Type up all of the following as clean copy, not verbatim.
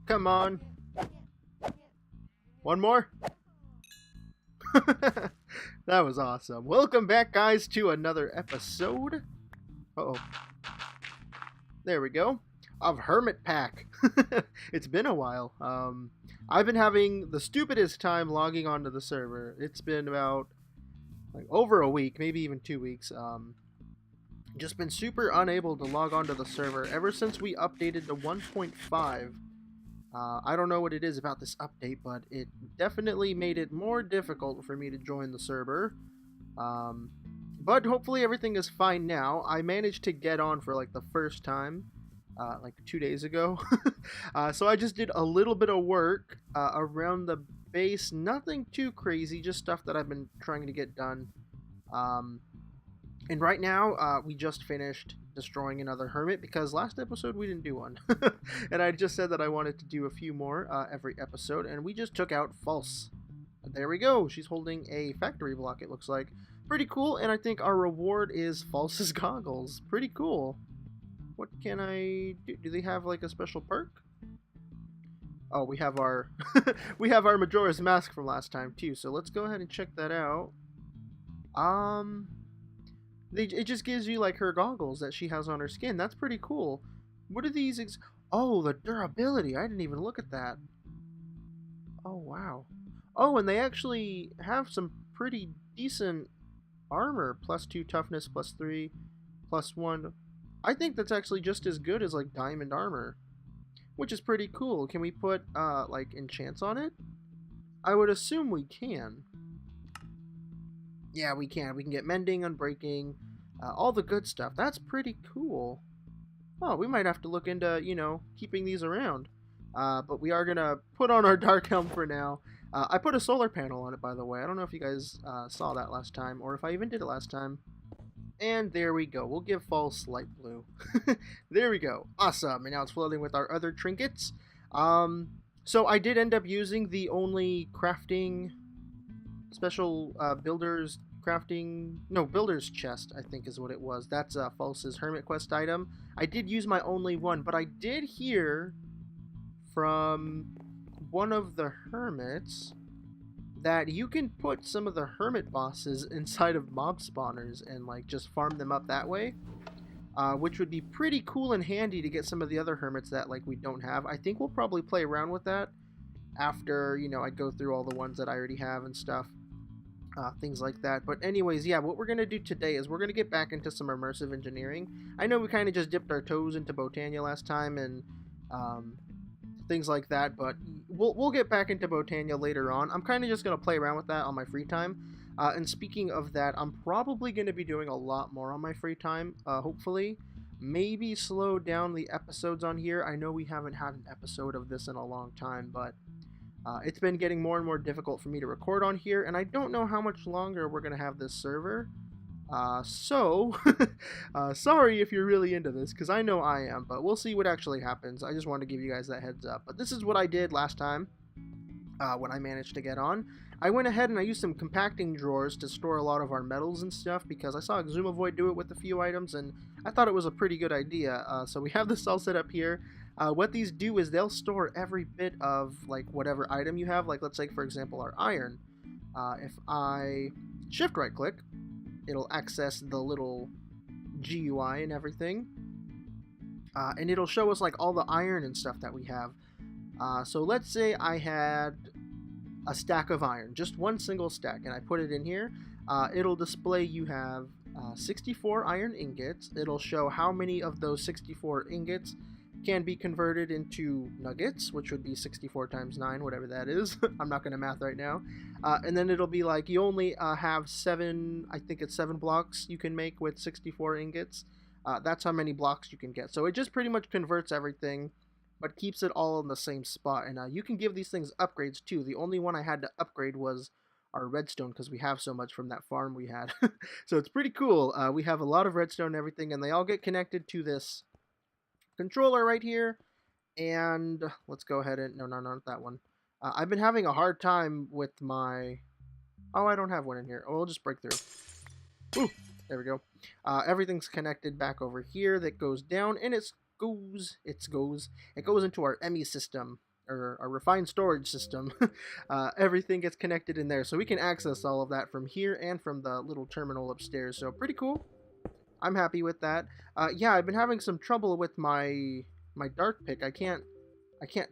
Come on. One more. That was awesome. Welcome back, guys, to another episode. Uh-oh. There we go. Of HermitPack. It's been a while. I've been having the stupidest time logging onto the server. It's been about over a week, maybe even 2 weeks. Just been super unable to log onto the server ever since we updated to 1.5. I don't know what it is about this update, but it definitely made it more difficult for me to join the server. But hopefully everything is fine now. I managed to get on for the first time, 2 days ago. So I just did a little bit of work around the base. Nothing too crazy, just stuff that I've been trying to get done. And right now, we just finished destroying another hermit because last episode we didn't do one. And I just said that I wanted to do a few more every episode, and we just took out False. There we go. She's holding a factory block, it looks like. Pretty cool, and I think our reward is False's goggles. Pretty cool. What can I do? Do they have a special perk? Oh, we have our we have our Majora's Mask from last time too, so let's go ahead and check that out. It just gives you her goggles that she has on her skin. That's pretty cool. What are these? Oh, the durability. I didn't even look at that. Oh, wow. Oh, and they actually have some pretty decent armor. +2 toughness, +3, +1. I think that's actually just as good as diamond armor, which is pretty cool. Can we put enchants on it? I would assume we can. Yeah, we can. We can get mending, unbreaking, all the good stuff. That's pretty cool. Oh, we might have to look into, keeping these around. But we are going to put on our Dark Helm for now. I put a solar panel on it, by the way. I don't know if you guys saw that last time, or if I even did it last time. And there we go. We'll give False light blue. There we go. Awesome. And now it's floating with our other trinkets. So I did end up using the only crafting special builder's chest, I think is what it was. That's False's Hermit Quest item. I did use my only one, but I did hear from one of the hermits that you can put some of the hermit bosses inside of mob spawners and just farm them up that way, which would be pretty cool and handy to get some of the other hermits that we don't have. I think we'll probably play around with that after I go through all the ones that I already have and stuff. Things like that. But anyways, yeah, what we're going to do today is we're going to get back into some immersive engineering. I know we kind of just dipped our toes into Botania last time and things like that, but we'll get back into Botania later on. I'm kind of just going to play around with that on my free time. And speaking of that, I'm probably going to be doing a lot more on my free time, hopefully. Maybe slow down the episodes on here. I know we haven't had an episode of this in a long time, but it's been getting more and more difficult for me to record on here, and I don't know how much longer we're going to have this server. So, sorry if you're really into this, because I know I am, but we'll see what actually happens. I just wanted to give you guys that heads up. But this is what I did last time when I managed to get on. I went ahead and I used some compacting drawers to store a lot of our metals and stuff, because I saw Exumavoid do it with a few items, and I thought it was a pretty good idea. So we have this all set up here. What these do is they'll store every bit of whatever item you have. Let's say for example our iron. If I shift right click, it'll access the little GUI and everything, and it'll show us all the iron and stuff that we have. So let's say I had a stack of iron, just one single stack, and I put it in here. It'll display you have 64 iron ingots. It'll show how many of those 64 ingots can be converted into nuggets, which would be 64 times 9, whatever that is. I'm not going to math right now. And then it'll be you only have 7, I think it's 7 blocks you can make with 64 ingots. That's how many blocks you can get. So it just pretty much converts everything, but keeps it all in the same spot. And you can give these things upgrades too. The only one I had to upgrade was our redstone, because we have so much from that farm we had. So it's pretty cool. We have a lot of redstone and everything, and they all get connected to this controller right here. And let's go ahead and no, not that one. I've been having a hard time with my I don't have one in here. We'll just break through. Ooh, there we go. Everything's connected back over here. That goes down, and it goes into our ME system. or a refined storage system. Everything gets connected in there, so we can access all of that from here and from the little terminal upstairs. So pretty cool. I'm happy with that. Yeah, I've been having some trouble with my dart pick. I can't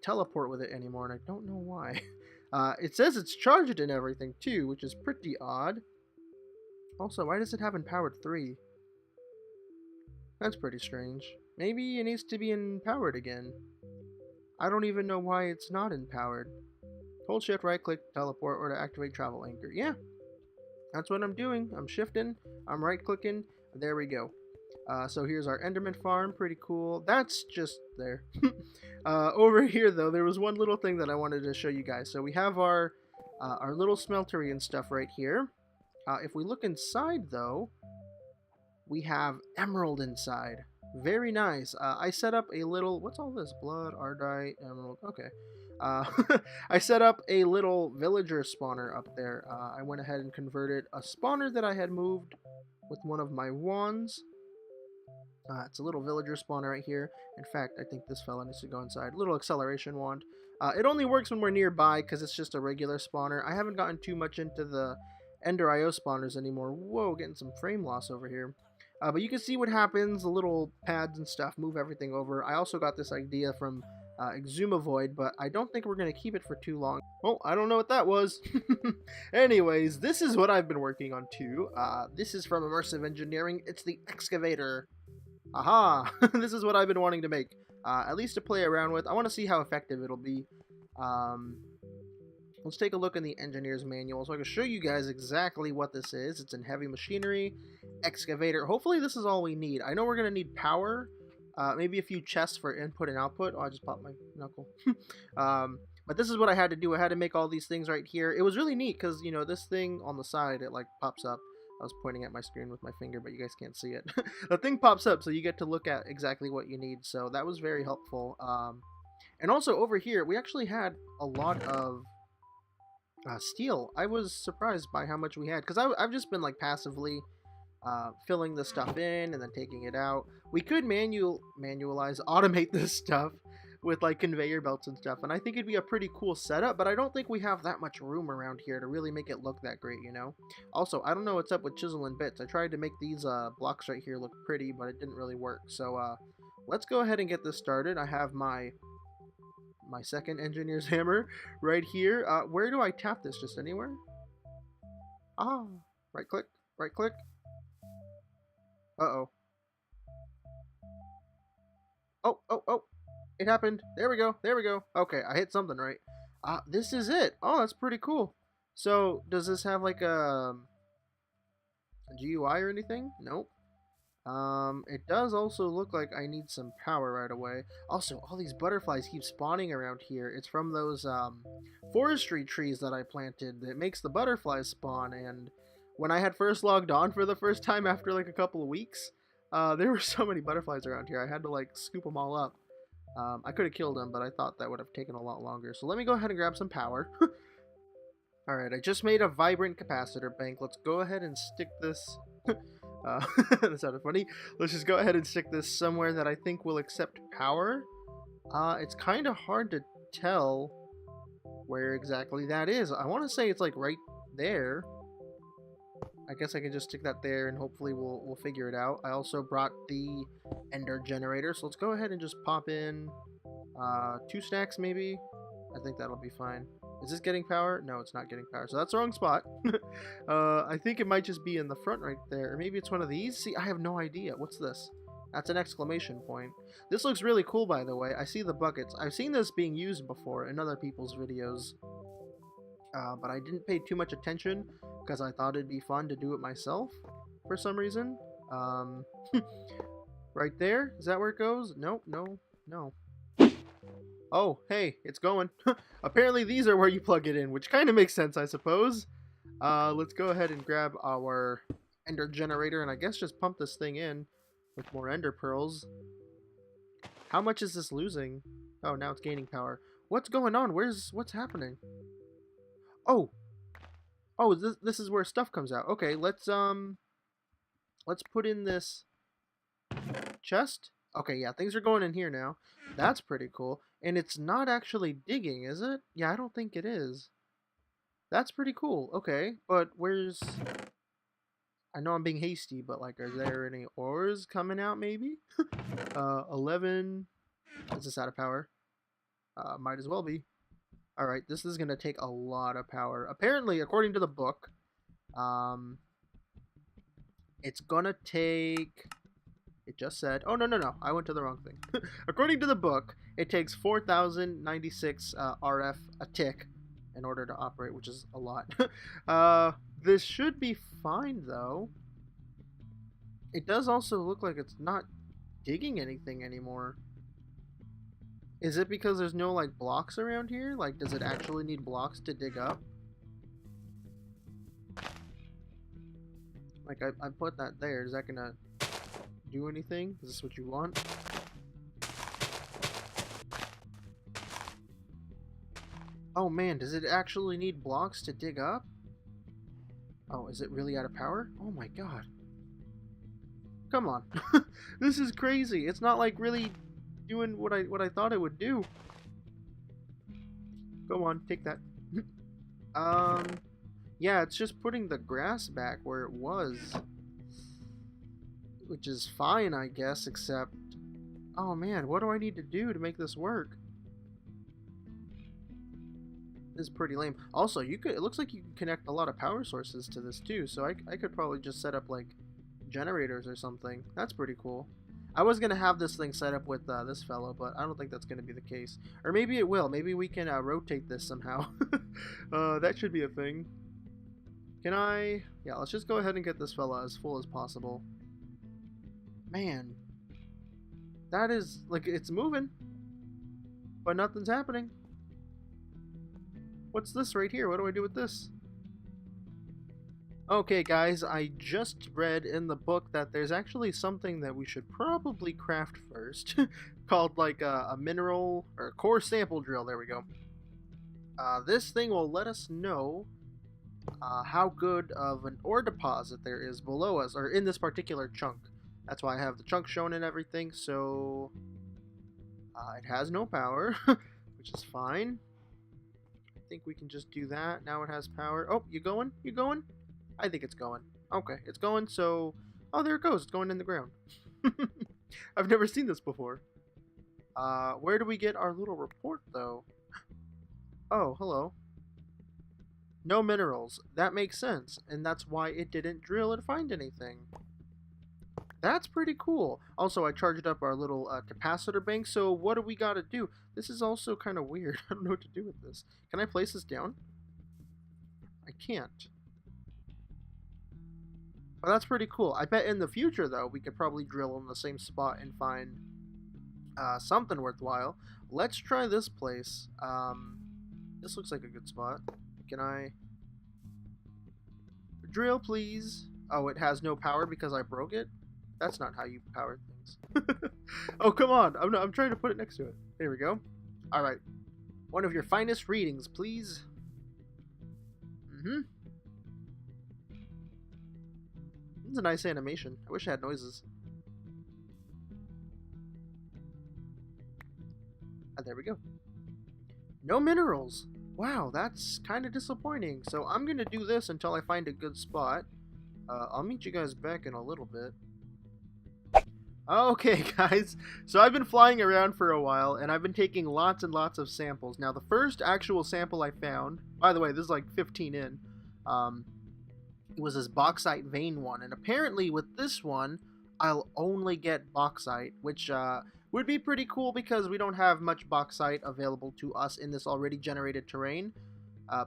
teleport with it anymore, and I don't know why. It says it's charged and everything too, which is pretty odd. Also, why does it have empowered 3? That's pretty strange. Maybe it needs to be empowered again. I don't even know why it's not empowered. Hold shift, right click, teleport, or to activate travel anchor. Yeah, that's what I'm doing. I'm shifting, I'm right clicking, there we go. So here's our Enderman farm, pretty cool. That's just there. Over here though, there was one little thing that I wanted to show you guys. So we have our little smeltery and stuff right here. If we look inside though, we have emerald inside. Very nice. I set up a little, what's all this? Blood, Ardite, emerald, okay. I set up a little villager spawner up there. I went ahead and converted a spawner that I had moved with one of my wands. It's a little villager spawner right here. In fact, I think this fella needs to go inside. Little acceleration wand. It only works when we're nearby because it's just a regular spawner. I haven't gotten too much into the Ender IO spawners anymore. Whoa, getting some frame loss over here. But you can see what happens. The little pads and stuff move everything over. I also got this idea from Exumavoid, but I don't think we're going to keep it for too long. Oh, I don't know what that was. Anyways, this is what I've been working on too. This is from Immersive Engineering. It's the Excavator. Aha! This is what I've been wanting to make. At least to play around with. I want to see how effective it'll be. Let's take a look in the engineer's manual so I can show you guys exactly what this is. It's in heavy machinery, excavator. Hopefully this is all we need. I know we're going to need power, maybe a few chests for input and output. Oh, I just popped my knuckle. But this is what I had to do. I had to make all these things right here. It was really neat because, you know, this thing on the side, it like pops up. I was pointing at my screen with my finger, but you guys can't see it. The thing pops up so you get to look at exactly what you need. So that was very helpful. And also over here, we actually had a lot of steel. I was surprised by how much we had because I've just been like passively filling the stuff in and then taking it out. We could automate this stuff with like conveyor belts and stuff, and I think it'd be a pretty cool setup, but I don't think we have that much room around here to really make it look that great, you know. Also, I don't know what's up with chisel and bits. I tried to make these blocks right here look pretty, but it didn't really work. So let's go ahead and get this started. I have my second engineer's hammer right here. Where do I tap this? Just anywhere? Ah, right click, right click. Uh-oh. Oh, it happened. There we go, there we go. Okay, I hit something right. This is it. Oh, that's pretty cool. So, does this have like a GUI or anything? Nope. It does also look like I need some power right away. Also, all these butterflies keep spawning around here. It's from those forestry trees that I planted that makes the butterflies spawn. And when I had first logged on for the first time after like a couple of weeks, there were so many butterflies around here. I had to like scoop them all up. I could have killed them, but I thought that would have taken a lot longer. So let me go ahead and grab some power. Alright, I just made a vibrant capacitor bank. Let's go ahead and stick this... that sounded funny. Let's just go ahead and stick this somewhere that I think will accept power. It's kind of hard to tell where exactly that is. I want to say it's like right there. I guess I can just stick that there and hopefully we'll figure it out. I also brought the ender generator, so let's go ahead and just pop in 2 stacks maybe. I think that'll be fine. Is this getting power? No, it's not getting power, so that's the wrong spot. I think it might just be in the front right there, or maybe it's one of these. See, I have no idea. What's this? That's an exclamation point. This looks really cool, by the way. I see the buckets. I've seen this being used before in other people's videos, but I didn't pay too much attention because I thought it'd be fun to do it myself for some reason. Right there? Is that where it goes? Nope, no. Oh, hey, it's going. Apparently these are where you plug it in, which kind of makes sense, I suppose. Let's go ahead and grab our ender generator and I guess just pump this thing in with more ender pearls. How much is this losing? Oh, now it's gaining power. What's going on? What's happening? Oh, this is where stuff comes out. Okay, let's put in this chest. Okay, yeah, things are going in here now. That's pretty cool. And it's not actually digging, is it? Yeah, I don't think it is. That's pretty cool. Okay, but where's... I know I'm being hasty, but like, are there any ores coming out maybe? 11. Is this out of power? Might as well be. Alright, this is going to take a lot of power. Apparently, according to the book, it's going to take... It just said... Oh, no. I went to the wrong thing. According to the book, it takes 4,096 RF a tick in order to operate, which is a lot. This should be fine, though. It does also look like it's not digging anything anymore. Is it because there's no, like, blocks around here? Like, does it actually need blocks to dig up? Like, I put that there. Is that gonna do anything? Is this what you want? Oh man, does it actually need blocks to dig up? Oh, is it really out of power? Oh my god. Come on. This is crazy. It's not like really doing what I thought it would do. Go on, take that. Yeah, it's just putting the grass back where it was. Which is fine, I guess, except... Oh man, what do I need to do to make this work? This is pretty lame. Also, you could... It looks like you can connect a lot of power sources to this too, so I could probably just set up, like, generators or something. That's pretty cool. I was going to have this thing set up with this fellow, but I don't think that's going to be the case. Or maybe it will. Maybe we can rotate this somehow. That should be a thing. Can I... Yeah, let's just go ahead and get this fella as full as possible. Man. That is... Like, it's moving. But nothing's happening. What's this right here? What do I do with this? Okay, guys, I just read in the book that there's actually something that we should probably craft first. Called, like, a mineral... Or a core sample drill. There we go. This thing will let us know... how good of an ore deposit there is below us, or in this particular chunk. That's why I have the chunk shown and everything, so it has no power, which is fine. I think we can just do that. Now it has power. Oh, you going? You going? I think it's going. Okay, it's going, so... Oh, there it goes. It's going in the ground. I've never seen this before. Where do we get our little report, though? Oh, hello. No minerals. That makes sense, and that's why it didn't drill and find anything. That's pretty cool. Also, I charged up our little capacitor bank, so what do we gotta do? This is also kind of weird. I don't know what to do with this. Can I place this down? I can't. Well, that's pretty cool. I bet in the future, though, we could probably drill in the same spot and find something worthwhile. Let's try this place. This looks like a good spot. Can I... Drill, please. Oh, it has no power because I broke it? That's not how you power things. Oh, come on. I'm trying to put it next to it. There we go. Alright. One of your finest readings, please. It's a nice animation. I wish I had noises. Ah, there we go. No minerals. Wow, that's kind of disappointing. So I'm going to do this until I find a good spot. I'll meet you guys back in a little bit. Okay, guys. So I've been flying around for a while, and I've been taking lots and lots of samples. Now, the first actual sample I found... By the way, this is like 15 in. It was this bauxite vein one. And apparently with this one, I'll only get bauxite, which... would be pretty cool because we don't have much bauxite available to us in this already generated terrain.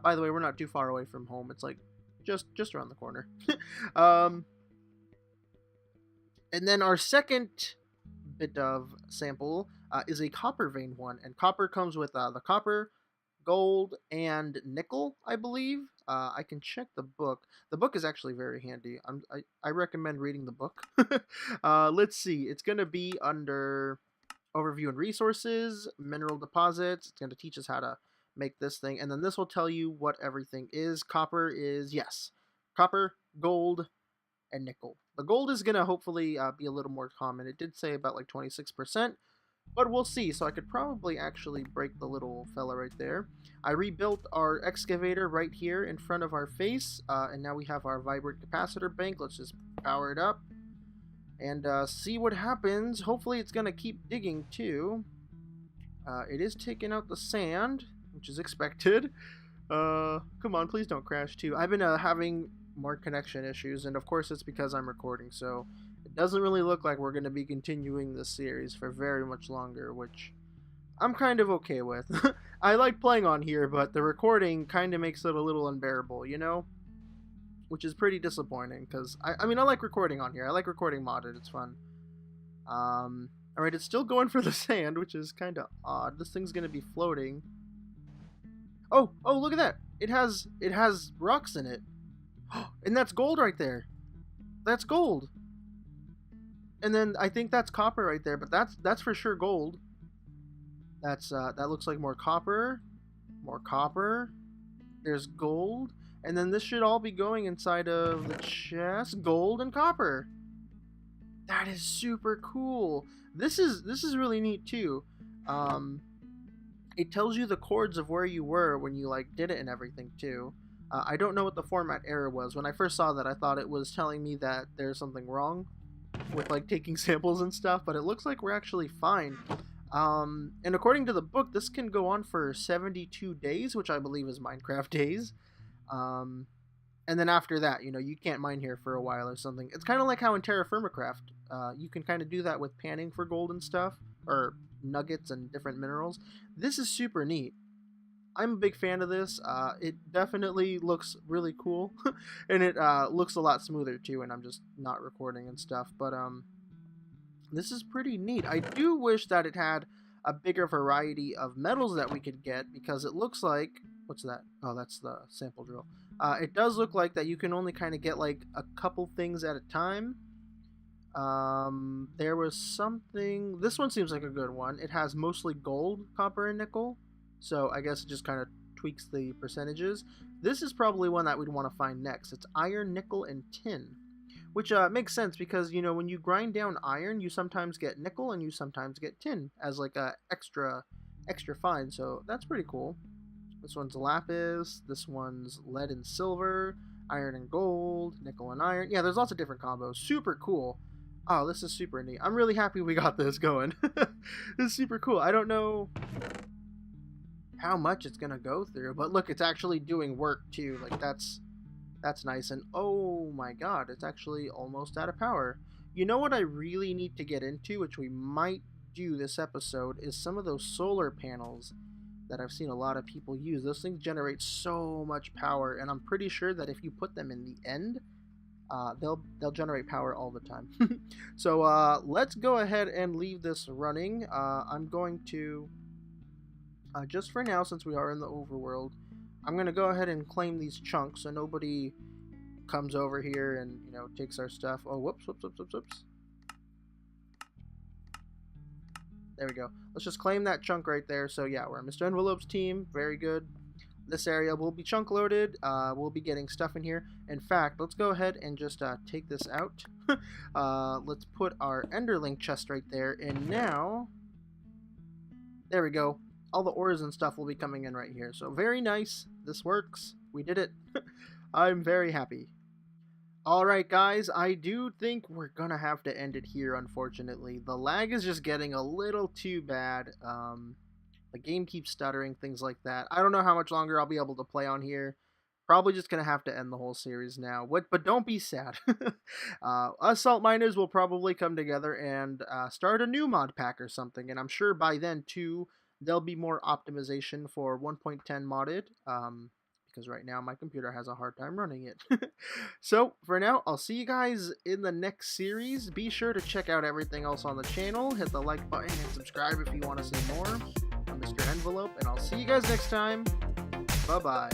By the way, we're not too far away from home. It's like just around the corner. And then our second bit of sample is a copper vein one. And copper comes with the copper, gold, and nickel, I believe. I can check the book. The book is actually very handy. I recommend reading the book. Let's see. It's going to be under... Overview and resources, mineral deposits. It's going to teach us how to make this thing. And then this will tell you what everything is. Copper is, yes, copper, gold, and nickel. The gold is going to hopefully be a little more common. It did say about like 26%. But we'll see. So I could probably actually break the little fella right there. I rebuilt our excavator right here in front of our face, and now we have our vibrant capacitor bank. Let's just power it up and see what happens. Hopefully it's going to keep digging too. It is taking out the sand, which is expected. Come on, please don't crash too. I've been having more connection issues, and of course it's because I'm recording, so it doesn't really look like we're going to be continuing this series for very much longer, which I'm kind of okay with. I like playing on here, but the recording kind of makes it a little unbearable, you know? Which is pretty disappointing, because, I mean, I like recording on here. I like recording modded. It's fun. Alright, it's still going for the sand, which is kind of odd. This thing's going to be floating. Oh, look at that. It has rocks in it. And that's gold right there. That's gold. And then I think that's copper right there, but that's for sure gold. That looks like more copper. More copper. There's gold. And then this should all be going inside of the chest. Gold and copper. That is super cool. This is really neat too. It tells you the chords of where you were when you like did it and everything too. I don't know what the format error was. When I first saw that, I thought it was telling me that there's something wrong with like taking samples and stuff, but it looks like we're actually fine. And according to the book, this can go on for 72 days, which I believe is Minecraft days. And then after that, you know, you can't mine here for a while or something. It's kind of like how in Terra Firma Craft, you can kind of do that with panning for gold and stuff, or nuggets and different minerals. This is super neat. I'm a big fan of this. It definitely looks really cool, and it looks a lot smoother too, and I'm just not recording and stuff, but this is pretty neat. I do wish that it had a bigger variety of metals that we could get, because it looks like, what's that? Oh, that's the sample drill. It does look like that you can only kind of get like a couple things at a time. There was something, this one seems like a good one. It has mostly gold, copper, and nickel, so I guess it just kind of tweaks the percentages. This is probably one that we'd want to find next. It's iron, nickel, and tin, which makes sense because, you know, when you grind down iron, you sometimes get nickel and you sometimes get tin as like a extra fine, so that's pretty cool. This one's lapis, this one's lead and silver, iron and gold, nickel and iron. Yeah, there's lots of different combos. Super cool. Oh, this is super neat. I'm really happy we got this going. This is super cool. I don't know how much it's gonna go through, but look, it's actually doing work too. Like that's nice. And oh my god, it's actually almost out of power. You know what I really need to get into, which we might do this episode, is some of those solar panels that I've seen a lot of people use. Those things generate so much power, and I'm pretty sure that if you put them in the end, they'll generate power all the time. So let's go ahead and leave this running. I'm going to just for now, since we are in the overworld, I'm gonna go ahead and claim these chunks so nobody comes over here and, you know, takes our stuff. Oh, whoops. There we go. Let's just claim that chunk right there. So yeah, we're on MrEnvelope's team. Very good. This area will be chunk loaded. We'll be getting stuff in here. In fact, let's go ahead and just take this out. Let's put our Enderlink chest right there. And now, there we go. All the ores and stuff will be coming in right here. So very nice. This works. We did it. I'm very happy. Alright guys, I do think we're gonna have to end it here, unfortunately. The lag is just getting a little too bad. The game keeps stuttering, things like that. I don't know how much longer I'll be able to play on here. Probably just gonna have to end the whole series now. But don't be sad. Us SaltMiners will probably come together and start a new mod pack or something, and I'm sure by then too there'll be more optimization for 1.10 modded, because right now my computer has a hard time running it. So for now, I'll see you guys in the next series. Be sure to check out everything else on the channel. Hit the like button and subscribe if you want to see more. I'm MrEnvelope, and I'll see you guys next time. Bye-bye.